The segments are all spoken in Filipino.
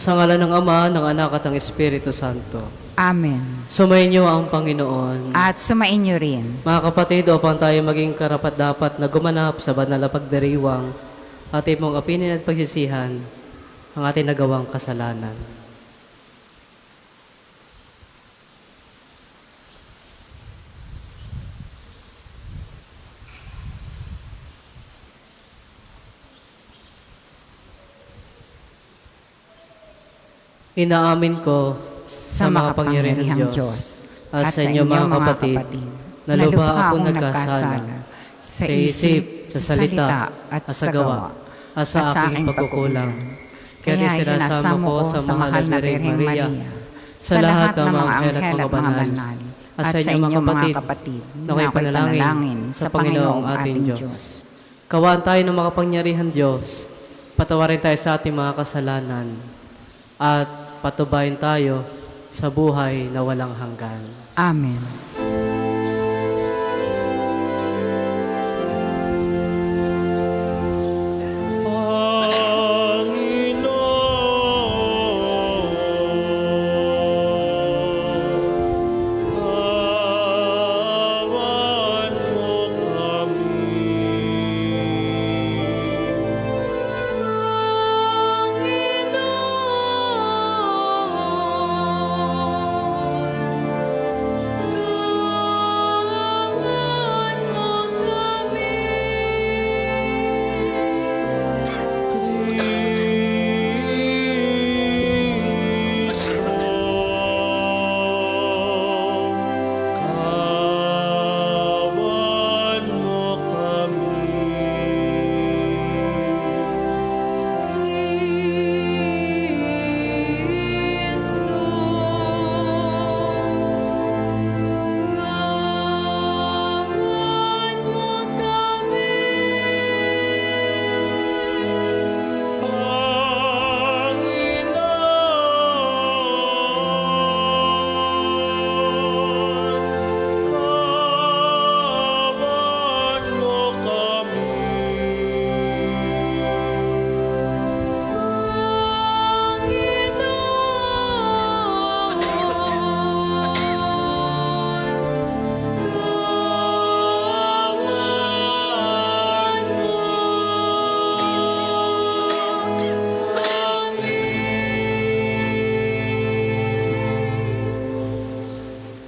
Sa ngalan ng Ama, ng Anak at ng Espiritu Santo. Amen. Sumainyo ang Panginoon. At sumainyo rin. Mga kapatid, upang tayo maging karapat-dapat na gumanap sa banal na pagdiriwang, ating mong apinin at pagsisihan ang ating nagawang kasalanan. Inaamin ko sa makapangyarihang Diyos at sa inyo mga kapatid, na lubha akong nagkasala sa isip, sa salita, at sa gawa, at sa aking pagkukulang. Kaya sinasama ko sa mahal na Birheng Maria, sa lahat ng mga anghel at mga banal, at sa inyo mga kapatid, na kayo panalangin sa Panginoong ating Diyos. Kawaan tayo ng makapangyarihang Diyos, patawarin tayo sa ating mga kasalanan, at patubayin tayo sa buhay na walang hanggan. Amen.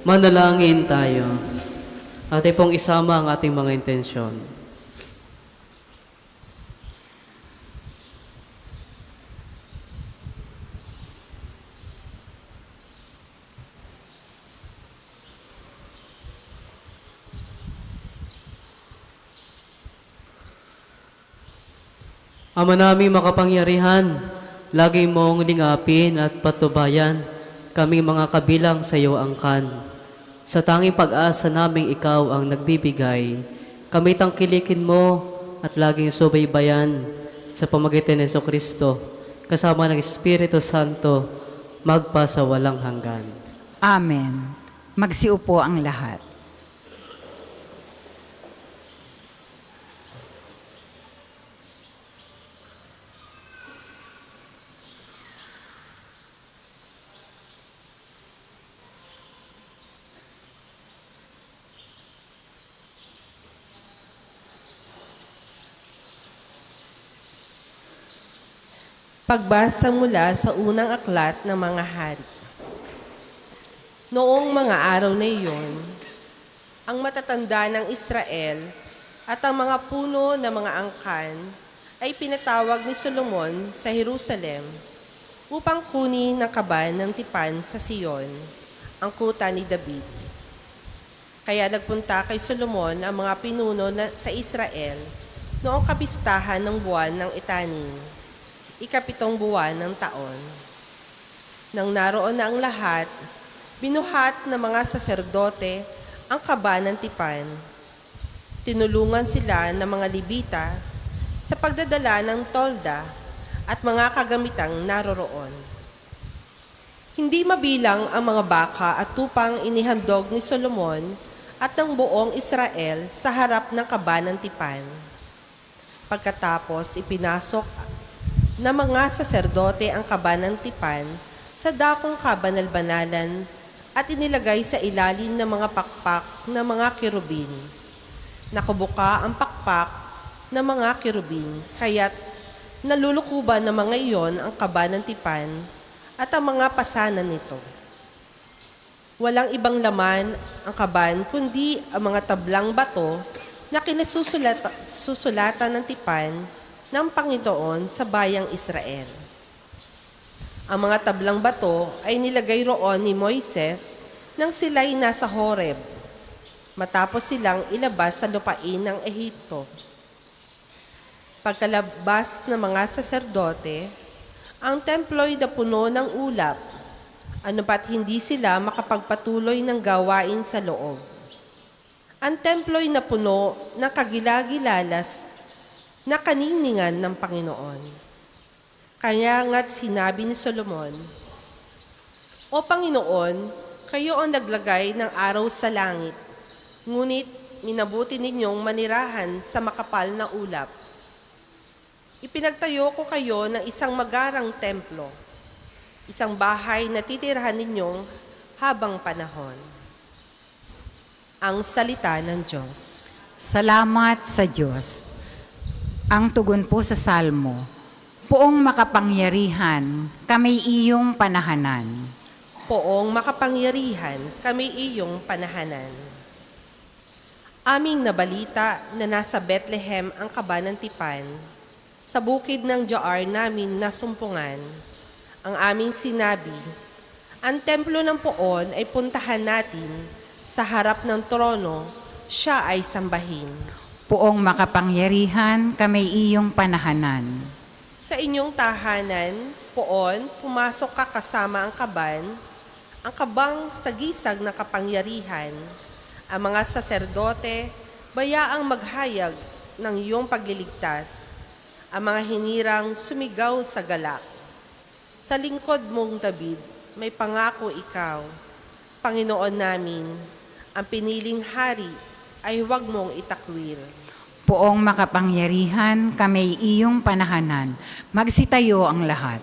Manalangin tayo. Ating pong isama ang ating mga intensyon. Ama naming makapangyarihan, lagi mong lingapin at patubayan kami mga kabilang sa iyo angkan. Sa tanging pag-asa naming ikaw ang nagbibigay, kami tangkilikin mo at laging subaybayan sa pamagitan ng Jesucristo, kasama ng Espiritu Santo, magpa sa walang hanggan. Amen. Magsiupo ang lahat. Pagbasa mula sa unang aklat ng mga hari. Noong mga araw na iyon, ang matatanda ng Israel at ang mga puno ng mga angkan ay pinatawag ni Solomon sa Jerusalem upang kunin ang kaban ng tipan sa Sion, ang kuta ni David. Kaya nagpunta kay Solomon ang mga pinuno sa Israel noong kapistahan ng buwan ng Etanim, ikapitong buwan ng taon. Nang naroon na ang lahat, binuhat ng mga saserdote ang kaba ng tipan. Tinulungan sila ng mga Libita sa pagdadala ng tolda at mga kagamitang naroroon. Hindi mabilang ang mga baka at tupang inihandog ni Solomon at ng buong Israel sa harap ng kaba ng tipan. Pagkatapos ipinasok na mga saserdote ang kaba ng tipan sa dakong kabanal-banalan at inilagay sa ilalim ng mga pakpak ng mga kerubin. Nakabuka ang pakpak ng mga kerubin, kaya't nalulukuban ng mga iyon ang kaba ng tipan at ang mga pasanan nito. Walang ibang laman ang kaban kundi ang mga tablang bato na kinasusulatan ng tipan ng Panginoon sa bayang Israel. Ang mga tablang bato ay nilagay roon ni Moises nang sila'y nasa Horeb, matapos silang ilabas sa lupain ng Ehipto. Pagkalabas ng mga saserdote, ang templo'y napuno ng ulap, ano pat hindi sila makapagpatuloy ng gawain sa loob. Ang templo'y napuno ng kagilagilalas na kaniningan ng Panginoon. Kaya nga't sinabi ni Solomon, "O Panginoon, kayo ang naglagay ng araw sa langit, ngunit minabuti ninyong manirahan sa makapal na ulap. Ipinagtayo ko kayo ng isang magarang templo, isang bahay na titirhan ninyong habang panahon." Ang salita ng Diyos. Salamat sa Diyos. Ang tugon po sa Salmo, Poong makapangyarihan, kami iyong panahanan. Poong makapangyarihan, kami iyong panahanan. Aming nabalita na nasa Bethlehem ang kaba ng tipan, sa bukid ng Jaar namin nasumpungan. Ang aming sinabi, ang templo ng Poon ay puntahan natin, sa harap ng trono, siya ay sambahin. Poong makapangyarihan, kami iyong panahanan. Sa inyong tahanan, Poon, pumasok ka kasama ang kabang sagisag na kapangyarihan. Ang mga saserdote, bayaang maghayag ng iyong pagliligtas. Ang mga hinirang sumigaw sa galak. Sa lingkod mong David, may pangako ikaw, Panginoon namin, ang piniling hari ay huwag mong itakwil. Poong makapangyarihan, kami iyong panahanan. Magsitayo ang lahat.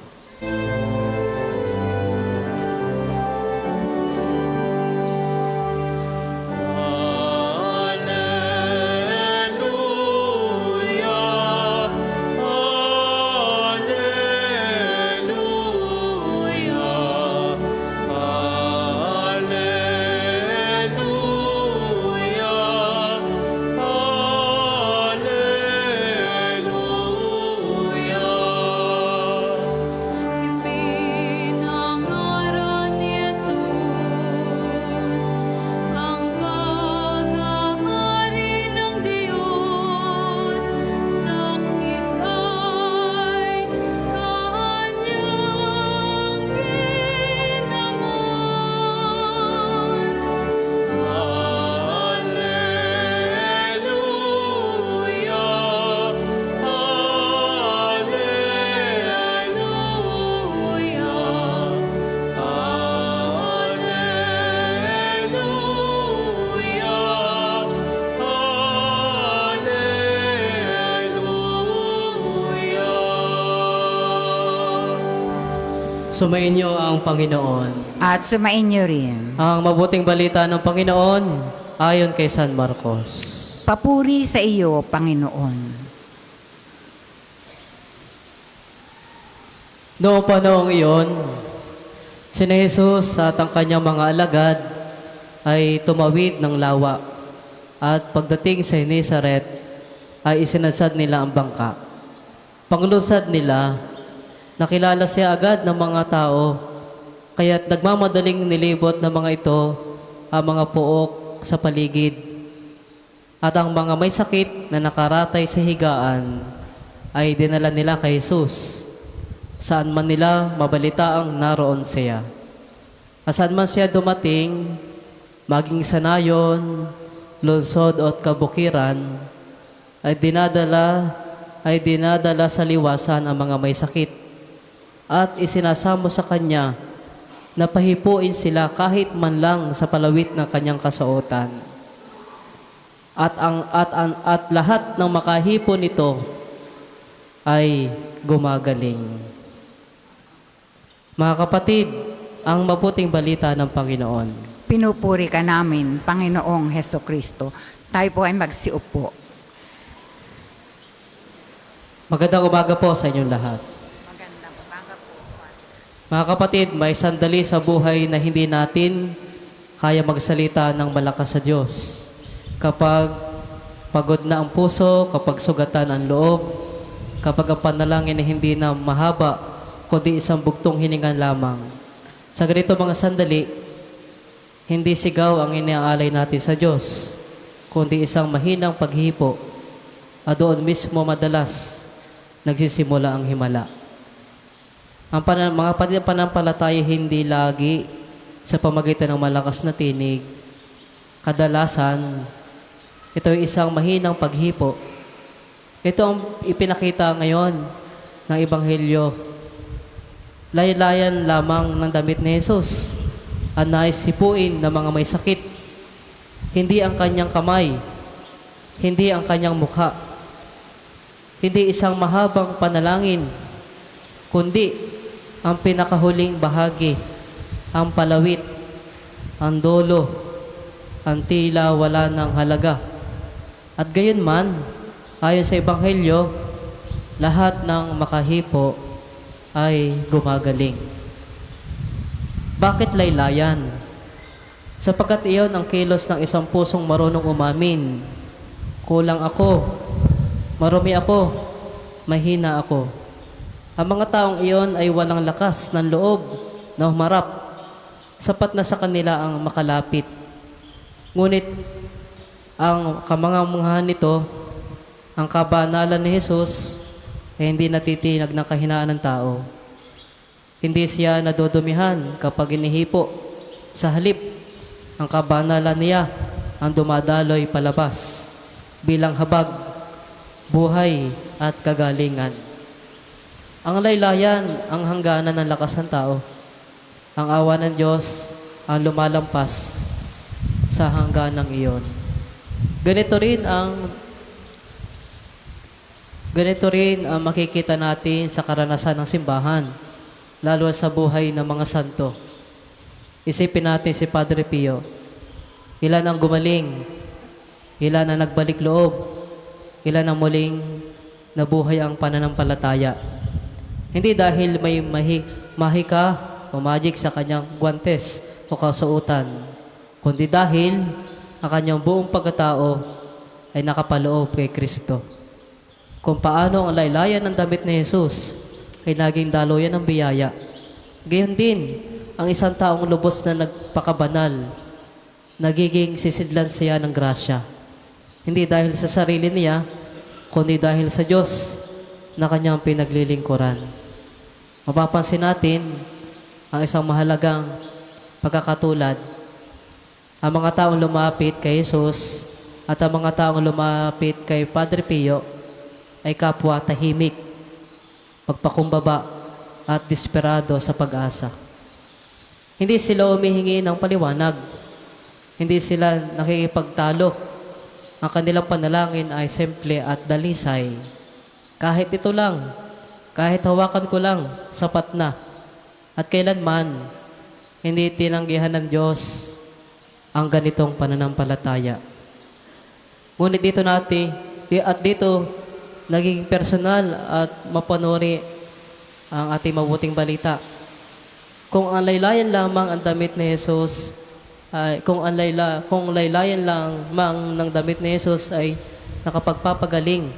Sumayin niyo ang Panginoon. At sumain niyo rin. Ang mabuting balita ng Panginoon ayon kay San Marcos. Papuri sa iyo, Panginoon. Noong panahong iyon, si Jesus at ang kanyang mga alagad ay tumawid ng lawa at pagdating sa Genesaret ay isinadsad nila ang bangka. Panglusad nila, nakilala siya agad ng mga tao, kaya't nagmamadaling nilibot ng mga ito ang mga puok sa paligid. At ang mga may sakit na nakaratay sa higaan ay dinala nila kay Jesus. Saan man nila mabalitaang naroon siya. At saan man siya dumating, maging sa nayon, lungsod at kabukiran, ay dinadala sa liwasan ang mga may sakit. At isinasamo sa kanya na pahipuin sila kahit man lang sa palawit ng kanyang kasuotan. At lahat ng makahipo nito ay gumagaling. Mga kapatid, ang mabuting balita ng Panginoon. Pinupuri ka namin, Panginoong Heso Kristo. Tayo po ay magsiupo. Magandang umaga po sa inyong lahat. Magandang umaga po. Mga kapatid, may sandali sa buhay na hindi natin kaya magsalita ng malakas sa Diyos. Kapag pagod na ang puso, kapag sugatan ang loob, kapag ang panalangin ay hindi na mahaba, kundi isang bugtong hininga lamang. Sa ganito mga sandali, hindi sigaw ang iniaalay natin sa Diyos, kundi isang mahinang paghipo, at doon mismo madalas nagsisimula ang himala. Ang mga pananampalataya hindi lagi sa pamagitan ng malakas na tinig. Kadalasan, ito ay isang mahinang paghipo. Ito ang ipinakita ngayon ng Ebanghelyo. Laylayan lamang ng damit ni Jesus ang nais hipuin ng mga may sakit. Hindi ang kanyang kamay, hindi ang kanyang mukha, hindi isang mahabang panalangin, kundi ang pinakahuling bahagi, ang palawit, ang dolo, ang tila wala ng halaga. At gayon man, ayon sa Ebanghelyo, lahat ng makahipo ay gumagaling. Bakit laylayan? Sapagkat iyon ang kilos ng isang pusong marunong umamin. Kulang ako, marumi ako, mahina ako. Ang mga taong iyon ay walang lakas ng loob na humarap. Sapat na sa kanila ang makalapit. Ngunit ang kamangha-mangha nito, ang kabanalan ni Jesus, ay hindi natitinag ng kahinaan ng tao. Hindi siya nadudumihan kapag inihipo. Sa halip, ang kabanalan niya ang dumadaloy palabas bilang habag, buhay at kagalingan. Ang laylayan ang hangganan ng lakas ng tao. Ang awa ng Diyos ang lumalampas sa hangganang iyon. Ganito rin ang makikita natin sa karanasan ng simbahan, lalo sa buhay ng mga santo. Isipin natin si Padre Pio. Ilan ang gumaling, ilan ang nagbalik loob, ilan ang muling nabuhay ang pananampalataya. Hindi dahil may mahika o magic sa kanyang guwantes o kasuotan, kundi dahil ang kanyang buong pagkatao ay nakapaloob kay Kristo. Kung paano ang laylayan ng damit ni Jesus ay naging daluyan ng biyaya. Gayon din, ang isang taong lubos na nagpakabanal, nagiging sisidlan siya ng grasya. Hindi dahil sa sarili niya, kundi dahil sa Diyos na kanyang pinaglilingkuran. Mapapansin natin ang isang mahalagang pagkakatulad. Ang mga taong lumapit kay Jesus at ang mga taong lumapit kay Padre Pio ay kapwa tahimik, pagpakumbaba at desperado sa pag-asa. Hindi sila humihingi ng paliwanag. Hindi sila nakikipagtalo. Ang kanilang panalangin ay simple at dalisay. Kahit ito lang, kahit hawakan ko lang, sapat na. At kailanman, hindi tinanggihan ng Diyos ang ganitong pananampalataya. Ngunit dito naging personal at mapanuri ang ating mabuting balita. Kung ang laylayan lamang ang damit ni Jesus, kung laylayan lamang ng damit ni Jesus ay nakapagpapagaling,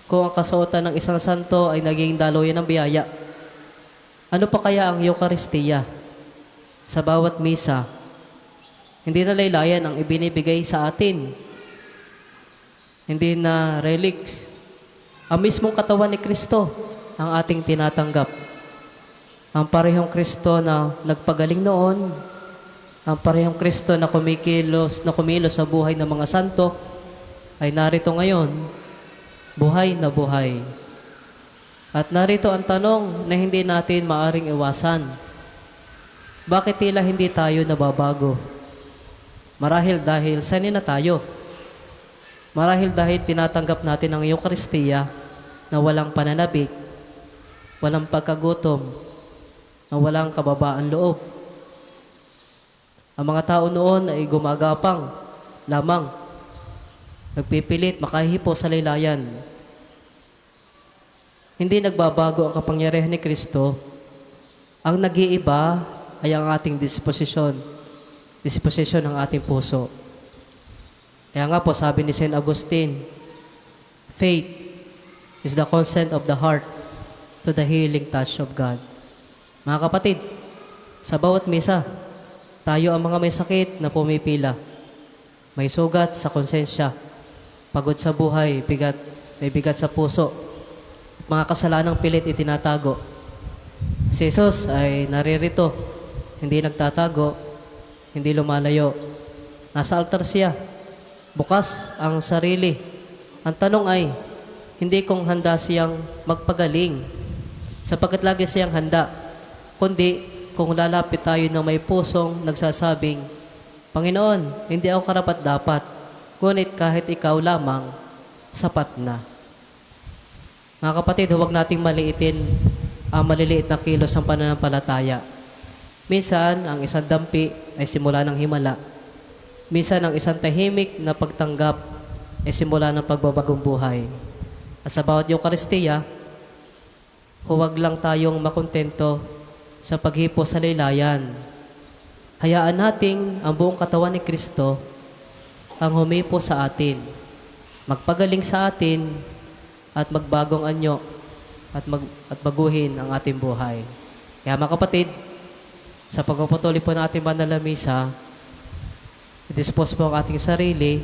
kung ang kasuotan ng isang santo ay naging daluyan ng biyaya, ano pa kaya ang Eucharistia? Sa bawat misa, hindi na laylayan ang ibinibigay sa atin. Hindi na relics. Ang mismong katawan ni Kristo ang ating tinatanggap. Ang parehong Kristo na nagpagaling noon, ang parehong Kristo na kumilos sa buhay ng mga santo, ay narito ngayon, buhay na buhay. At narito ang tanong na hindi natin maaring iwasan. Bakit tila hindi tayo nababago? Marahil dahil sanay na tayo. Marahil dahil tinatanggap natin ang Eucharistia na walang pananabik walang pagkagutom, na walang kababaan loob. Ang mga tao noon ay gumagapang lamang, nagpipilit makahipo sa laylayan. Hindi nagbabago ang kapangyarihan ni Kristo. Ang nag-iiba ay ang ating disposisyon ng ating puso. Kaya nga po, sabi ni St. Augustine, faith is the consent of the heart to the healing touch of God. Mga kapatid, sa bawat misa, tayo ang mga may sakit na pumipila. May sugat sa konsensya, pagod sa buhay, may bigat sa puso, mga kasalanang pilit itinatago. Si Jesus ay naririto, hindi nagtatago, hindi lumalayo. Nasa altar siya, bukas ang sarili. Ang tanong ay, hindi kung handa siyang magpagaling, sapagkat lagi siyang handa, kundi kung lalapit tayo ng may pusong nagsasabing, Panginoon, hindi ako karapat-dapat, ngunit kahit ikaw lamang, sapat na. Mga kapatid, huwag nating maliitin ang maliliit na kilos ng pananampalataya. Minsan, ang isang dampi ay simula ng himala. Minsan, ang isang tahimik na pagtanggap ay simula ng pagbabagong buhay. At sa bawat Eucharistia, huwag lang tayong makontento sa paghipo sa laylayan. Hayaan nating ang buong katawan ni Kristo ang humipo sa atin, magpagaling sa atin, at magbagong anyo at baguhin ang ating buhay. Kaya mga kapatid, sa pagpapatuloy po natin banal na misa, i-dispose po ang ating sarili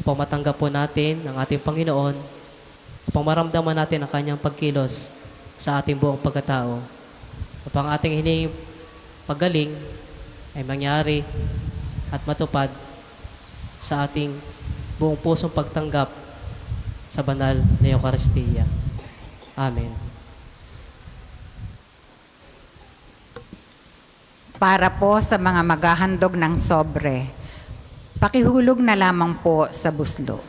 upang matanggap po natin ang ating Panginoon, upang maramdaman natin ang kanyang pagkilos sa ating buong pagkatao, upang ating hinihing paggaling ay mangyari at matupad sa ating buong pusong pagtanggap sa banal na Eucharistia. Amen. Para po sa mga maghahandog ng sobre, pakihulog na lamang po sa buslo.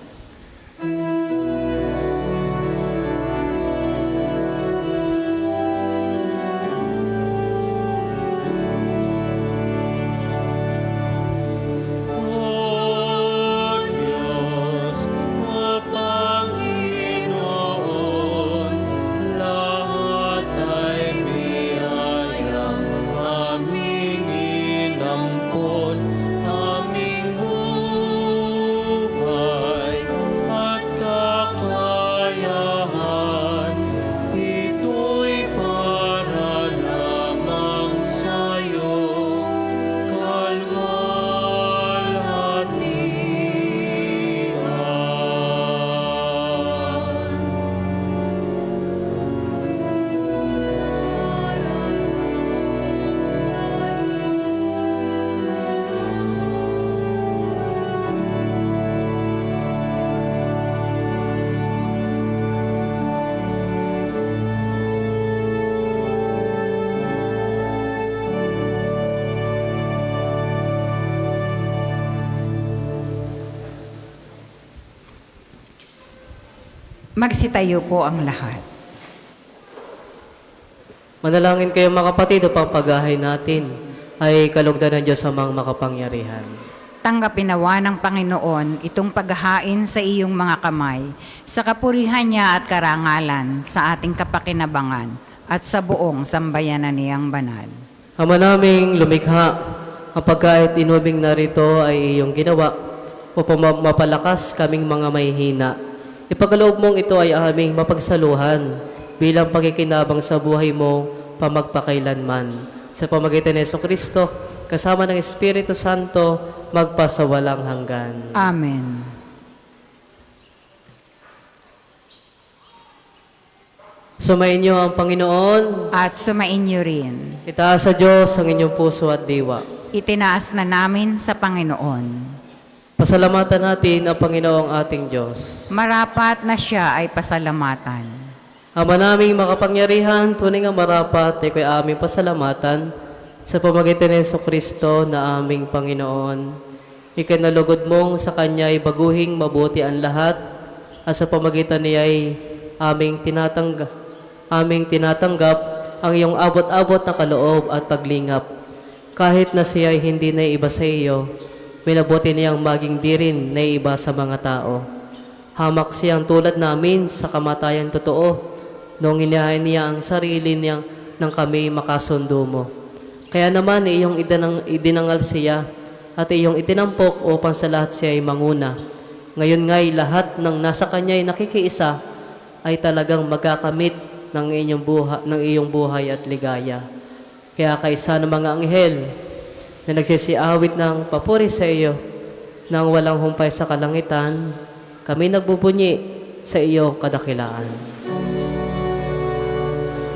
Magsitayo po ang lahat. Manalangin kayo mga kapatid upang paghahay natin ay kalugdan ng Diyos sa mga makapangyarihan. Tanggapin nawa ng Panginoon itong paghahain sa iyong mga kamay, sa kapurihan niya at karangalan, sa ating kapakinabangan, at sa buong sambayanan niyang banal. Ama naming lumikha, ang pagkait inubing narito ay iyong ginawa upang mapalakas kaming mga mahihina. Ipagkaloob mong ito ay aming mapagsaluhan bilang pagkikinabang sa buhay mo pamagpakailanman. Sa pamagitan ni Jesucristo, kasama ng Espiritu Santo, magpasawalang hanggan. Amen. Sumayin niyo ang Panginoon. At sumain niyo rin. Itaas sa Diyos ang inyong puso at diwa. Itinaas na namin sa Panginoon. Pasalamatan natin ang Panginoong ating Diyos. Marapat na siya ay pasalamatan. Ama naming makapangyarihan, tunay nga marapat ay kay aming pasalamatan sa pamagitan ni Jesucristo na aming Panginoon. Ikinalugod mong sa Kanya ay baguhing mabuti ang lahat at sa pamagitan niya ay aming aming tinatanggap ang iyong abot-abot na kaloob at paglingap. Kahit na siya ay hindi naiiba sa iyo, minabuti niyang maging di rin naiiba sa mga tao. Hamak siyang tulad namin sa kamatayan totoo, nung inihain niya ang sarili niya nang kami makasundo mo. Kaya naman iyong idinangal siya at iyong itinampok upang sa lahat siya ay manguna. Ngayon nga'y lahat ng nasa kanya ay nakikiisa ay talagang magkakamit ng iyong buhay at ligaya. Kaya kaisa ng mga anghel na nagsisiawit ng papuri sa iyo nang walang humpay sa kalangitan, kami nagbubunyi sa iyo kadakilaan.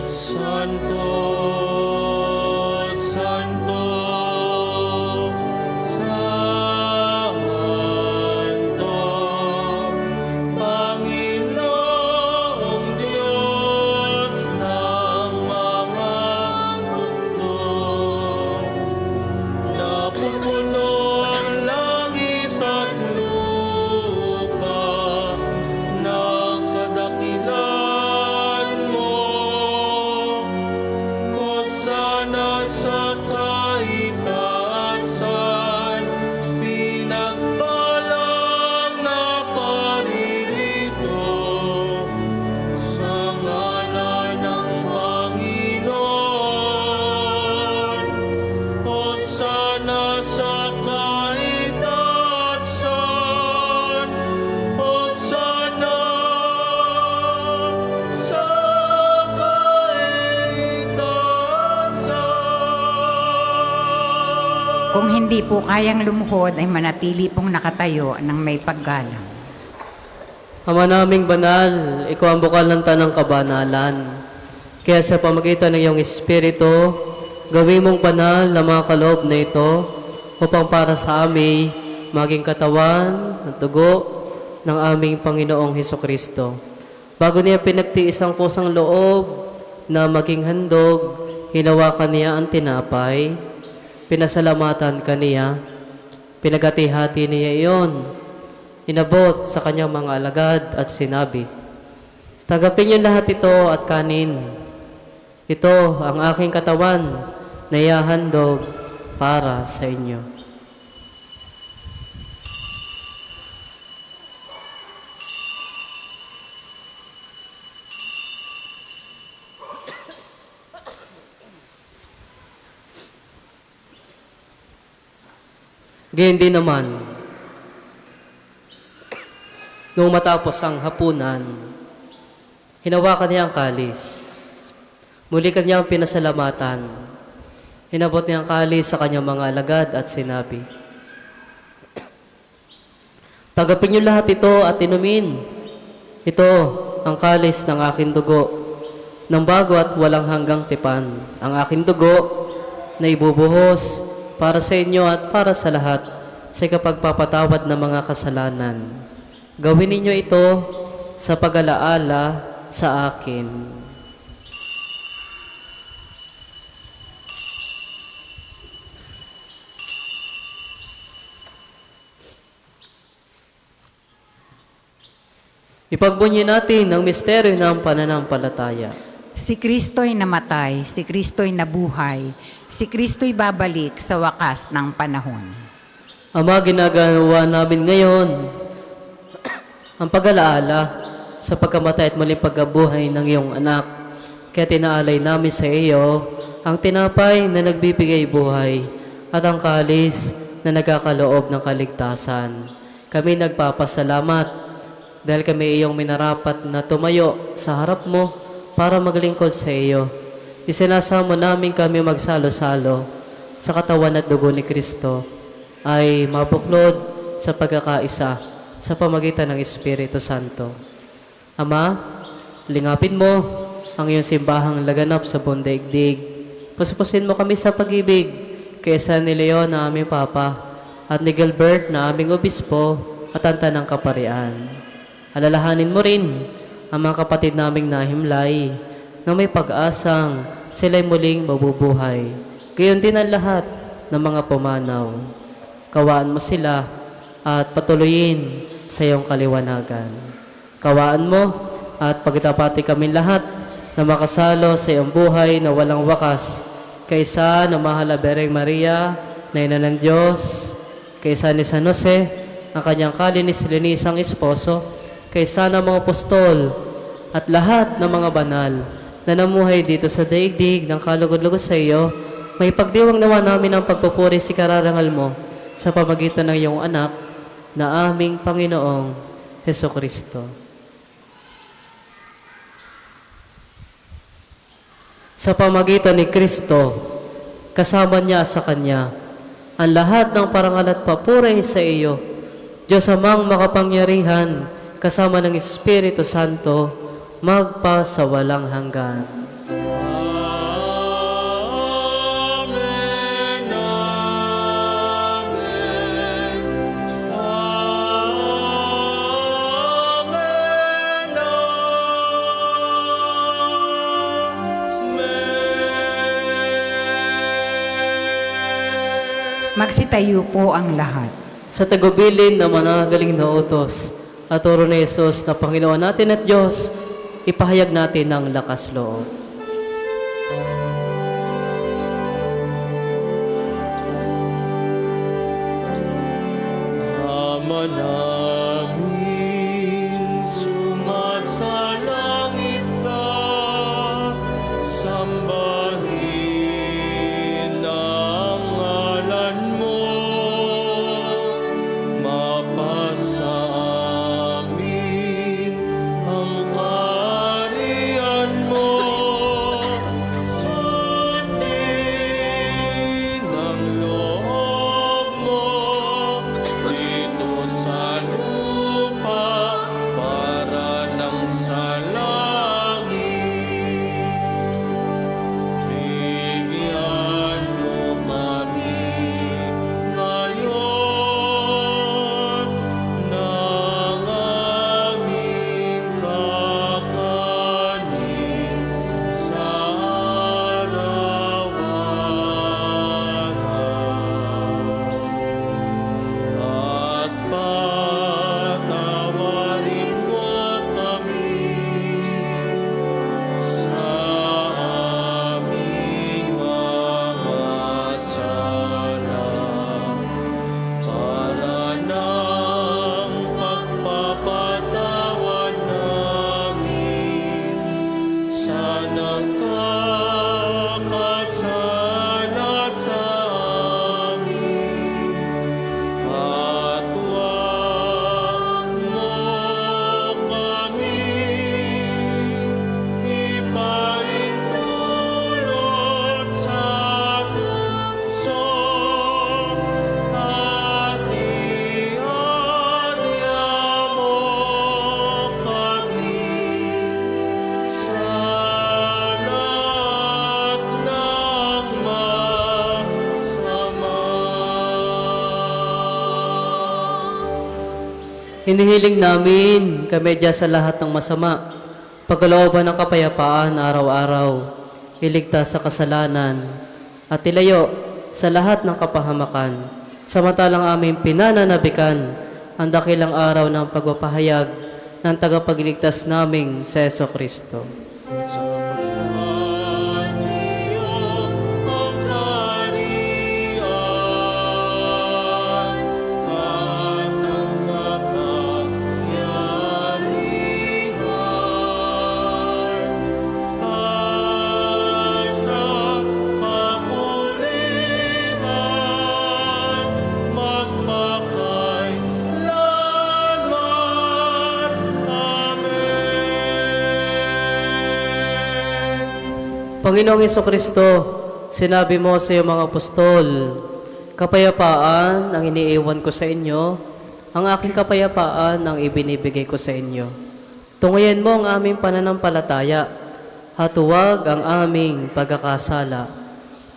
Santo, Santo, Santo, Panginoong Diyos ng mga hukbo. Napupuno ang langit at lupa ng kadakilan mo. Hosana sa kaitaasan, pinagpalang na paririto sa ngalan ng Panginoon. Hosana sa kaitaasan, Hosana sa kaitaasan. Kung hindi po kayang lumuhod, ay manatili pong nakatayo ng may paggalang. Ama naming banal, ikaw ang bukal ng tanang kabanalan. Kaya sa pamagitan ng iyong Espiritu, gawin mong banal na mga kaloob na ito upang para sa amin maging katawan at dugo ng aming Panginoong Hesukristo. Bago niya pinagtiis ang kusang loob na maging handog, hinawakan niya ang tinapay, pinasalamatan kaniya, pinagati-hati niya iyon, inabot sa kanyang mga alagad at sinabi, "Tagapin niyo lahat ito at kanin. Ito ang aking katawan na ihahandog para sa inyo." Gayon din naman, nung matapos ang hapunan, hinawakan niya ang kalis. Muli kanyang pinasalamatan. Hinabot niya ang kalis sa kanyang mga alagad at sinabi, "Tagapin niyo lahat ito at inumin. Ito ang kalis ng aking dugo, ng bago at walang hanggang tipan. Ang aking dugo na ibubuhos para sa inyo at para sa lahat sa kapagpapatawad ng mga kasalanan. Gawin ninyo ito sa pag-alaala sa akin." Ipagbunyi natin ang misteryo ng pananampalataya. Si Kristo'y namatay, si Kristo'y nabuhay, si Kristo'y babalik sa wakas ng panahon. Ama, ginagawa namin ngayon ang pag-alaala sa pagkamatay at muling pagkabuhay ng iyong anak. Kaya tinaalay namin sa iyo ang tinapay na nagbibigay buhay at ang kalis na nagkakaloob ng kaligtasan. Kami nagpapasalamat dahil kami iyong minarapat na tumayo sa harap mo para maglingkod sa iyo. Isinasamo namin kami magsalo-salo sa katawan at dugo ni Kristo ay mabuklod sa pagkakaisa sa pamagitan ng Espiritu Santo. Ama, lingapin mo ang iyong simbahang laganap sa buong daigdig. Puspusin mo kami sa pag-ibig kaysa ni Leon na aming Papa at ni Gilbert na aming Obispo at ang Tanang Kaparian. Alalahanin mo rin ang mga kapatid naming nahimlay na may pag-asang sila'y muling mabubuhay. Gayon din ang lahat ng mga pumanaw. Kawaan mo sila at patuloyin sa iyong kaliwanagan. Kawaan mo at pagtapati kami lahat na makasalo sa iyong buhay na walang wakas, kaysa na mahal na Bereng Maria, na ina ng Diyos, kaysa ni San Jose, ang kanyang kalinis-linisang esposo, kaysa ng mga apostol at lahat ng mga banal na namuhay dito sa daigdig ng kalugod-lugod sa iyo, may pagdiwang nawa namin ang pagpupuri si kararangal mo sa pamagitan ng iyong anak na aming Panginoong Hesukristo. Sa pamagitan ni Kristo, kasama niya sa Kanya, ang lahat ng parangal at papuri sa iyo, Diyos Amang makapangyarihan, kasama ng Espiritu Santo, magpa sa walang hanggan. Amen, amen, amen, amen. Magsitayo po ang lahat. Sa tagubilin na managaling na utos at turo ni Jesus na Panginoon natin at Diyos, ipahayag natin ang lakas loob. Ama namin, sumasalangit ka, sambahin ang ngalan mo, mapasa amin ang kaharian mo, sundin ang loob mo, dito sa lupa para nang sa langit. Bigyan mo kami ngayon ng aming kakanin sa araw-araw. At patawarin mo kami sa aming mga sala, para ng pagpapatawad namin sa nagkakasala sa amin. At huwag mo kami ipaintulot sa tukso, at iarya mo kami sa lahat ng masama. Hinihiling namin kamedya sa lahat ng masama, pagkalooban ng kapayapaan araw-araw, iligtas sa kasalanan, at ilayo sa lahat ng kapahamakan, samantalang aming pinananabikan ang dakilang araw ng pagpapahayag ng tagapagligtas naming sa Jesucristo. Sapagkat iyong ang kaharian at ang kapangyarihan at ang kapurihan magpakailanman. Amen. Panginoong Jesucristo, sinabi mo sa iyong mga apostol, kapayapaan ang iniiwan ko sa inyo, ang aking kapayapaan ang ibinibigay ko sa inyo. Tungayan mo ang aming pananampalataya, at huwag ang aming pagkakasala.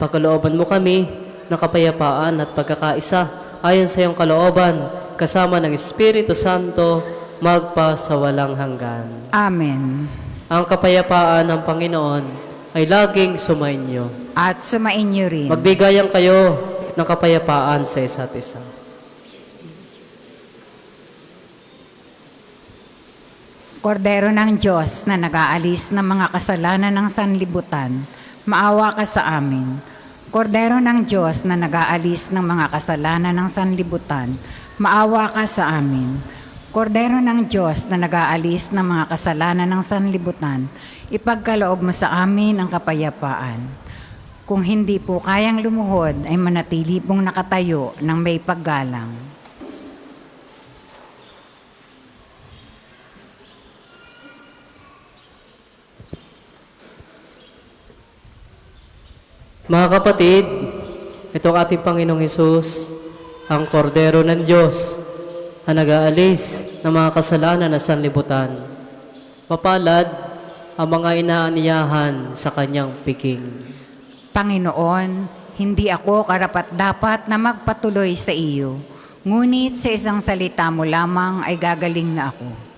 Pagkalooban mo kami ng kapayapaan at pagkakaisa ayon sa iyong kalooban, kasama ng Espiritu Santo, magpa sa walang hanggan. Amen. Ang kapayapaan ng Panginoon ay laging sumainyo. At sumainyo rin. Magbigayan kayo ng kapayapaan sa isa't isa. Kordero ng Diyos na nag-aalis ng mga kasalanan ng sanlibutan, maawa ka sa amin. Kordero ng Diyos na nag-aalis ng mga kasalanan ng sanlibutan, maawa ka sa amin. Kordero ng Diyos na nag-aalis ng mga kasalanan ng sanlibutan, ipagkaloob mo sa amin ang kapayapaan. Kung hindi po kayang lumuhod, ay manatili pong nakatayo ng may paggalang. Mga kapatid, ito ang ating Panginoong Hesus, ang kordero ng Diyos na nag-aalis ng mga kasalanan na sanlibutan. Mapalad ang mga inaaniyahan sa kanyang piking. Panginoon, hindi ako karapat-dapat na magpatuloy sa iyo, ngunit sa isang salita mo lamang ay gagaling na ako.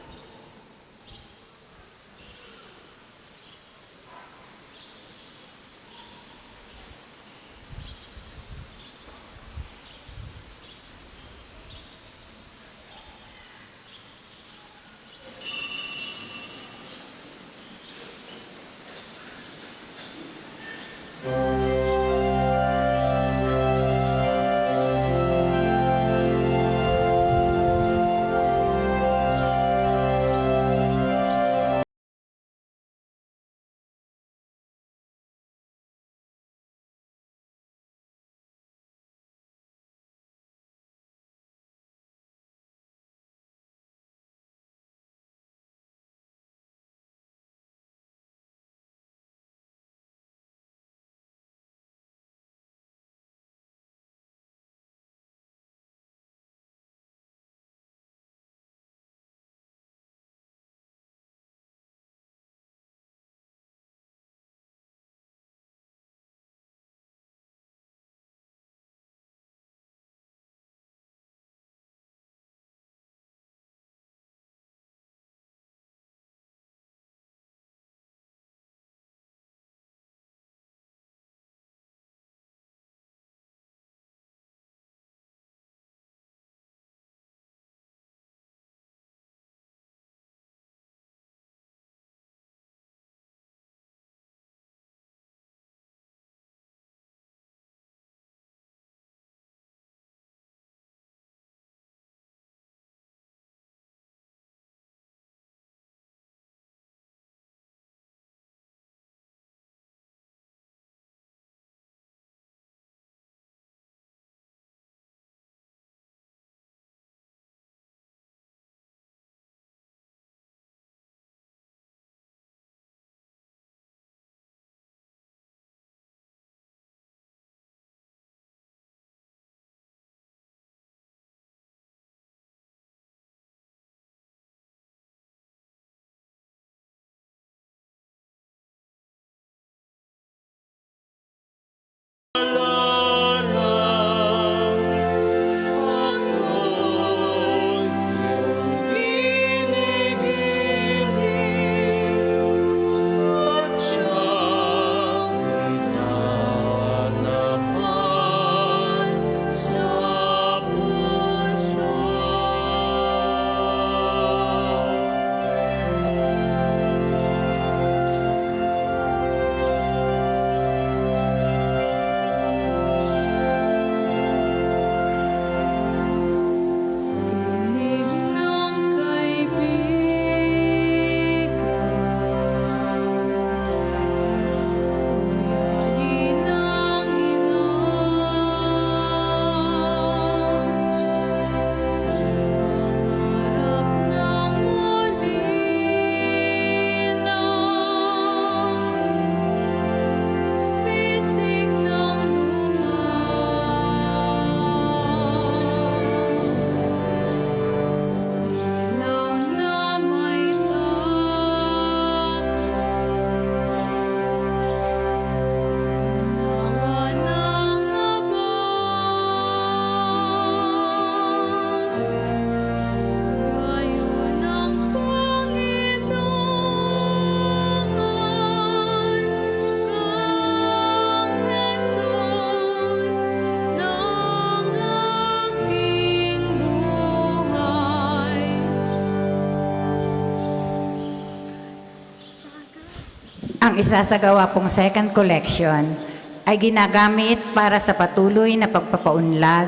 Ang isasagawa pong second collection ay ginagamit para sa patuloy na pagpapaunlad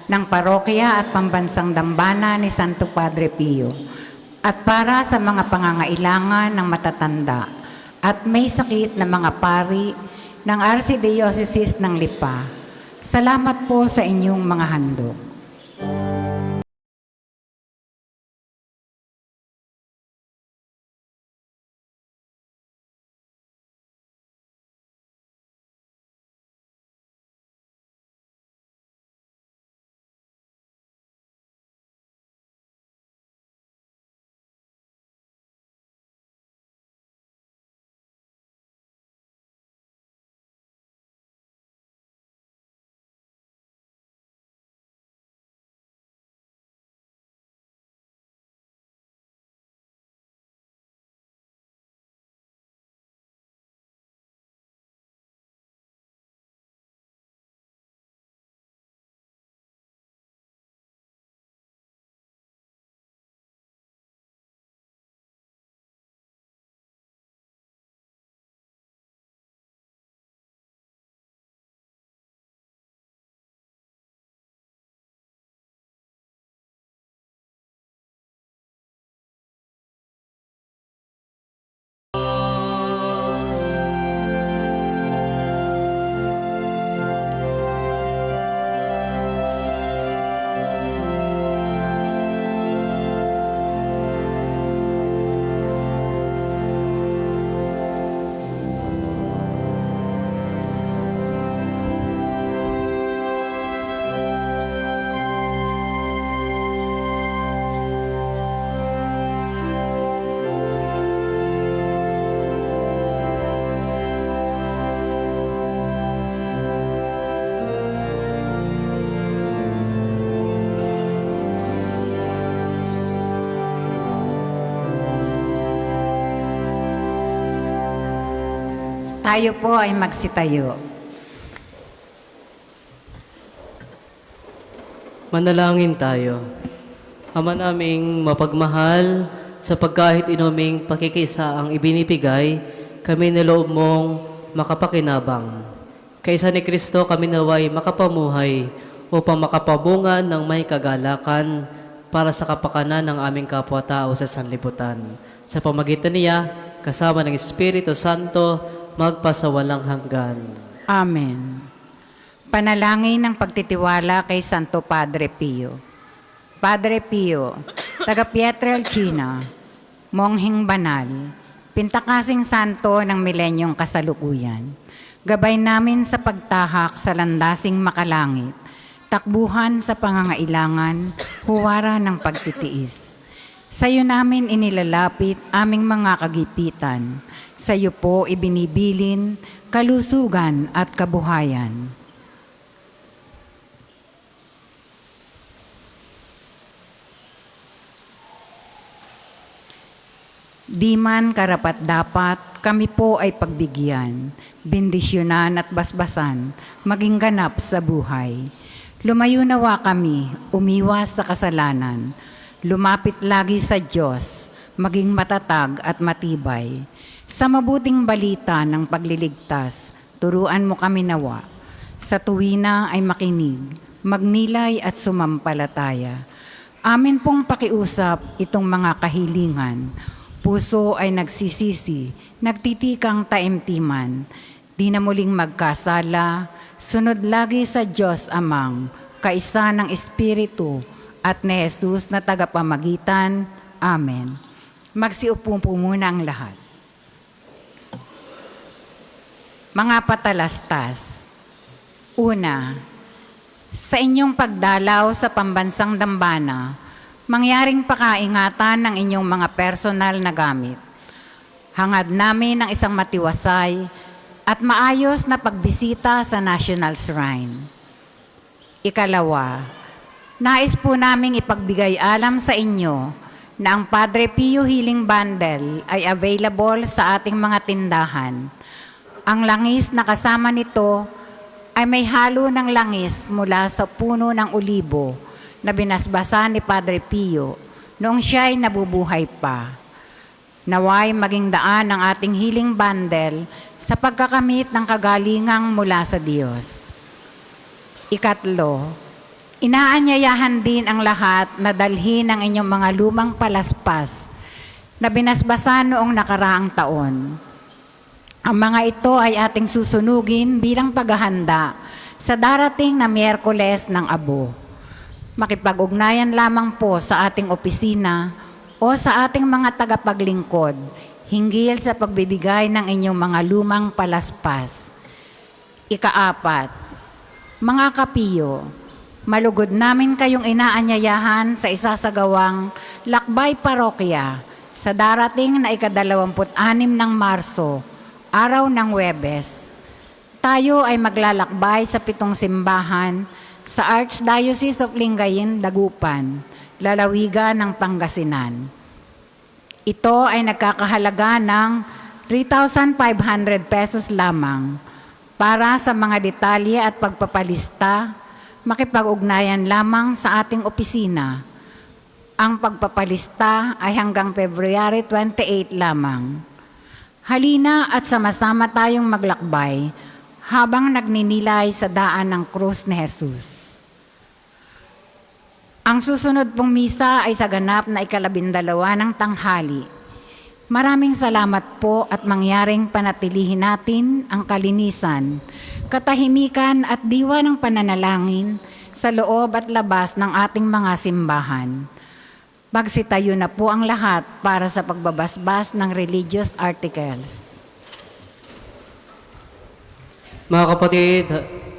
ng parokya at pambansang dambana ni Santo Padre Pio at para sa mga pangangailangan ng matatanda at may sakit na mga pari ng Archdiocese ng Lipa. Salamat po sa inyong mga handog. Tayo po ay magsitayo. Manalangin tayo. Ama naming mapagmahal, sa pagkahit inuming pakikisa ang ibinibigay, kami niloob mong makapakinabang. Kaysa ni Kristo kami naway makapamuhay upang makapabungan ng may kagalakan para sa kapakanan ng aming kapwa-tao sa sanlibutan. Sa pamagitan niya, kasama ng Espiritu Santo, magpasawalang hanggan. Amen. Panalangin ng pagtitiwala kay Santo Padre Pio. Padre Pio, taga Pietrelcina, monghing banal, pintakasing santo ng milenyong kasalukuyan. Gabay namin sa pagtahak sa landasing makalangit, takbuhan sa pangangailangan, huwara ng pagtitiis. Sa iyo namin inilalapit aming mga kagipitan. Sa iyo po ibinibilin kalusugan at kabuhayan. Di man karapat-dapat, kami po ay pagbigyan, bendisyonan at basbasan, maging ganap sa buhay. Lumayo nawa kami, umiwas sa kasalanan, lumapit lagi sa Diyos, maging matatag at matibay. Sa mabuting balita ng pagliligtas, turuan mo kami nawa. Sa tuwina ay makinig, magnilay at sumampalataya. Amin pong pakiusap itong mga kahilingan. Puso ay nagsisisi, nagtitikang taimtiman. Di na muling magkasala, sunod lagi sa Diyos Amang, kaisa ng Espiritu at ni Jesus na tagapamagitan. Amen. Magsiupo po muna ang lahat. Mga patalastas, una, sa inyong pagdalaw sa pambansang dambana, mangyaring pakaingatan ng inyong mga personal na gamit. Hangad namin ng isang matiwasay at maayos na pagbisita sa National Shrine. Ikalawa, nais po naming ipagbigay alam sa inyo na ang Padre Pio Healing Bundle ay available sa ating mga tindahan. Ang langis na kasama nito ay may halo ng langis mula sa puno ng olibo na binasbasa ni Padre Pio noong siya ay nabubuhay pa. Naway maging daan ang ating healing bundle sa pagkakamit ng kagalingang mula sa Diyos. Ikatlo, inaanyayahan din ang lahat na dalhin ang inyong mga lumang palaspas na binasbasan noong nakaraang taon. Ang mga ito ay ating susunugin bilang paghahanda sa darating na Miyerkules ng Abo. Makipag-ugnayan lamang po sa ating opisina o sa ating mga tagapaglingkod hinggil sa pagbibigay ng inyong mga lumang palaspas. Ikaapat, mga kapiyo, malugod namin kayong inaanyayahan sa isasagawang Lakbay Parokya sa darating na ika-26 ng Marso, araw ng Huwebes. Tayo ay maglalakbay sa 7 simbahan sa Archdiocese of Lingayen, Dagupan, lalawigan ng Pangasinan. Ito ay nagkakahalaga ng 3,500 pesos lamang. Para sa mga detalye at pagpapalista, makipag-ugnayan lamang sa ating opisina. Ang pagpapalista ay hanggang February 28 lamang. Halina at sama-sama tayong maglakbay habang nagninilay sa daan ng krus ni Jesus. Ang susunod pong misa ay sa ganap na ika-12 ng tanghali. Maraming salamat po at mangyaring panatilihin natin ang kalinisan, katahimikan at diwa ng pananalangin sa loob at labas ng ating mga simbahan. Magsitayo na po ang lahat para sa pagbabasbas ng religious articles. Mga kapatid,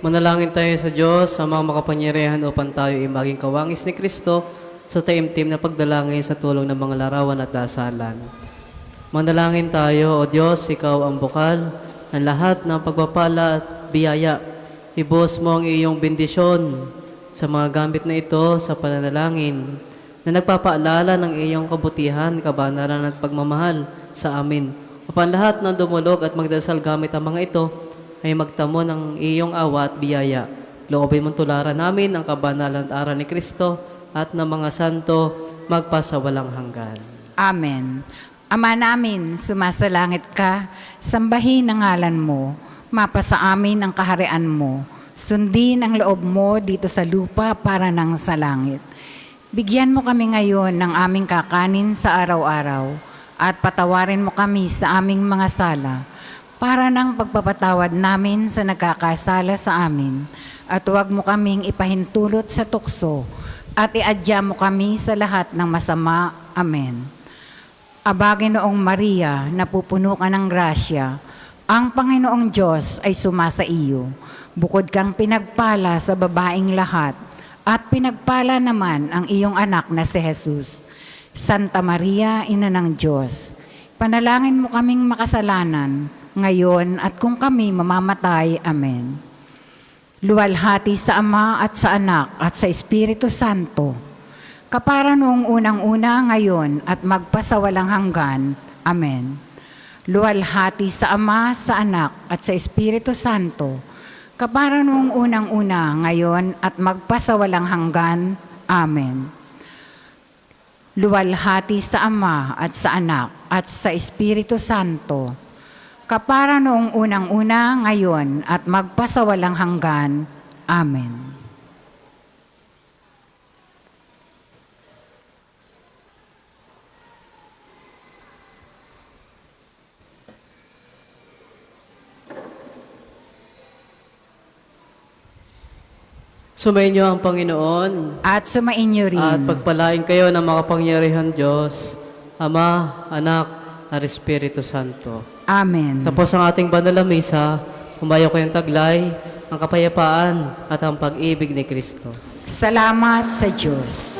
manalangin tayo sa Diyos sa mga makapangyarihan upang tayo ay maging kawangis ni Kristo sa taimtim na pagdalangin sa tulong ng mga larawan at dasalan. Manalangin tayo, O Diyos, Ikaw ang bukal ng lahat ng pagpapala at biyaya. Ibos mo ang iyong bendisyon sa mga gamit na ito sa pananalangin na nagpapaalala ng iyong kabutihan, kabanalan at pagmamahal sa amin. Upang lahat ng dumulog at magdasal gamit ang mga ito ay magtamo ng iyong awa at biyaya. Loobin mong tularan namin ang kabanalan at aral ni Kristo at ng mga santo magpasawalang hanggan. Amen. Ama namin, sumasalangit ka, sambahin ang ngalan mo, mapasa amin ang kaharian mo, sundin ang loob mo dito sa lupa para nang sa langit. Bigyan mo kami ngayon ng aming kakanin sa araw-araw at patawarin mo kami sa aming mga sala para ng pagpapatawad namin sa nagkakasala sa amin at huwag mo kaming ipahintulot sa tukso at iadya mo kami sa lahat ng masama. Amen. Aba, Ginoong Maria, napupuno ka ng grasya, ang Panginoong Diyos ay sumasa iyo. Bukod kang pinagpala sa babaing lahat, at pinagpala naman ang iyong anak na si Jesus. Santa Maria, Ina ng Diyos, panalangin mo kaming makasalanan, ngayon at kung kami mamamatay. Amen. Luwalhati sa Ama at sa Anak at sa Espiritu Santo, kapara noong unang-una, ngayon at magpasawalang hanggan. Amen. Luwalhati sa Ama, sa Anak at sa Espiritu Santo, kapara noong unang-una, ngayon at magpasawalang hanggan. Amen. Luwalhati sa Ama at sa Anak at sa Espiritu Santo, kapara noong unang-una, ngayon at magpasawalang hanggan. Amen. Sumainyo ang Panginoon At sumainyo rin. at pagpalain kayo ng makapangyarihan Diyos, Ama, Anak, at Espiritu Santo. Amen. Tapos ang ating banal na misa, humayo kayong taglay, ang kapayapaan at ang pag-ibig ni Kristo. Salamat sa Diyos.